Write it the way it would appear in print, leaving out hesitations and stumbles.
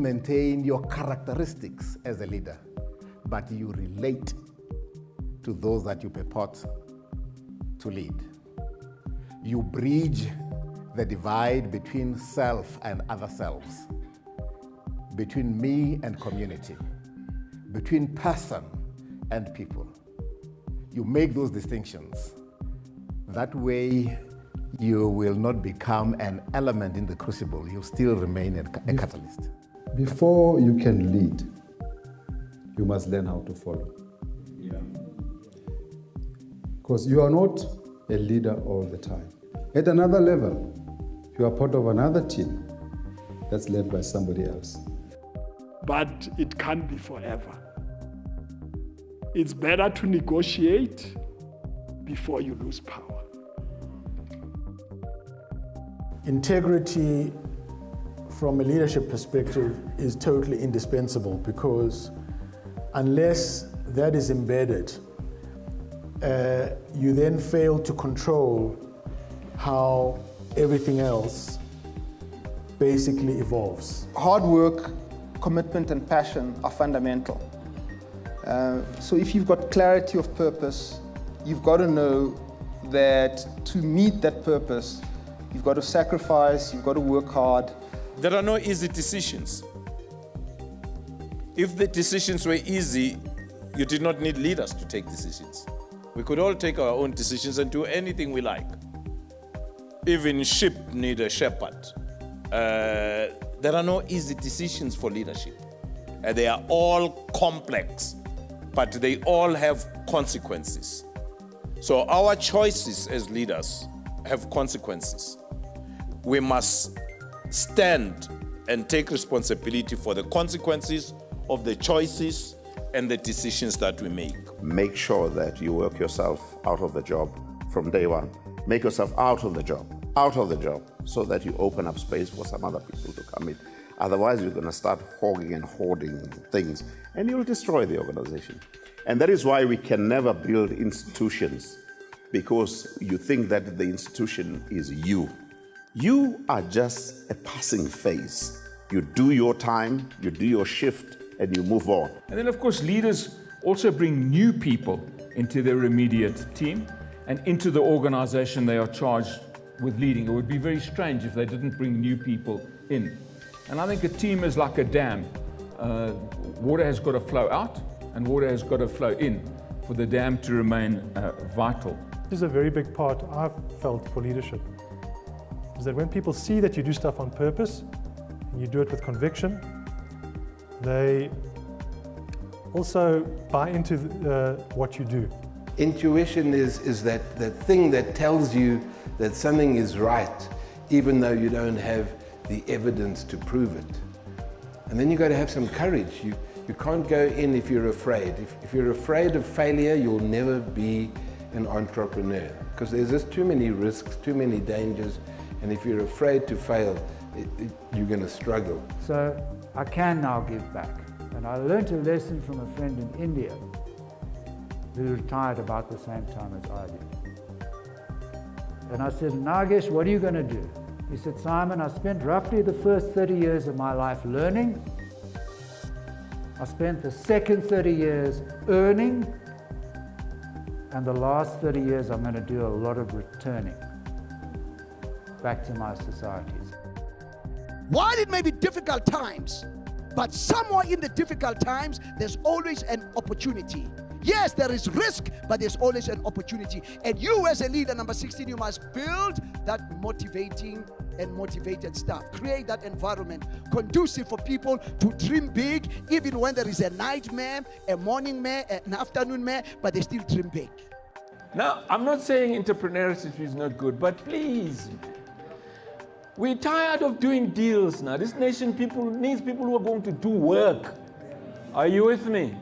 maintain your characteristics as a leader, but you relate to those that you purport to lead. You bridge the divide between self and other selves, between me and community, between person and people. You make those distinctions. That way, you will not become an element in the crucible. You still remain a catalyst. Before you can lead, you must learn how to follow. Because you are not a leader all the time. At another level, you are part of another team that's led by somebody else. But it can't be forever. It's better to negotiate before you lose power. Integrity from a leadership perspective is totally indispensable, because unless that is embedded, you then fail to control how everything else basically evolves. Hard work, commitment and passion are fundamental. So if you've got clarity of purpose, you've got to know that to meet that purpose, you've got to sacrifice, you've got to work hard. There are no easy decisions. If the decisions were easy, you did not need leaders to take decisions. We could all take our own decisions and do anything we like. Even sheep need a shepherd. There are no easy decisions for leadership. They are all complex, but they all have consequences. So our choices as leaders have consequences. We must stand and take responsibility for the consequences of the choices and the decisions that we make. Make sure that you work yourself out of the job from day one. Make yourself out of the job, so that you open up space for some other people to come in. Otherwise, you're going to start hogging and hoarding things, and you'll destroy the organization. And that is why we can never build institutions, because you think that the institution is you. You are just a passing phase. You do your time, you do your shift, and you move on. And then, of course, leaders also bring new people into their immediate team and into the organization they are charged with leading. It would be very strange if they didn't bring new people in. And I think a team is like a dam. Water has got to flow out and water has got to flow in for the dam to remain vital. This is a very big part I've felt for leadership, is that when people see that you do stuff on purpose and you do it with conviction, they also buy into what you do. Intuition is that thing that tells you that something is right, even though you don't have the evidence to prove it. And then you've got to have some courage. You can't go in if you're afraid. If you're afraid of failure, you'll never be an entrepreneur, because there's just too many risks, too many dangers, and if you're afraid to fail, you're going to struggle. So I can now give back. And I learned a lesson from a friend in India who retired about the same time as I did. And I said, Nagesh, what are you going to do? He said, Simon, I spent roughly the first 30 years of my life learning. I spent the second 30 years earning. And the last 30 years, I'm going to do a lot of returning back to my societies. While it may be difficult times, but somewhere in the difficult times, there's always an opportunity. Yes, there is risk, but there's always an opportunity. And you as a leader, number 16, you must build that motivating and motivated staff. Create that environment conducive for people to dream big, even when there is a nightmare, a morning mare, an afternoon mare, but they still dream big. Now, I'm not saying entrepreneurship is not good, but please, we're tired of doing deals now. This nation needs people who are going to do work. Are you with me?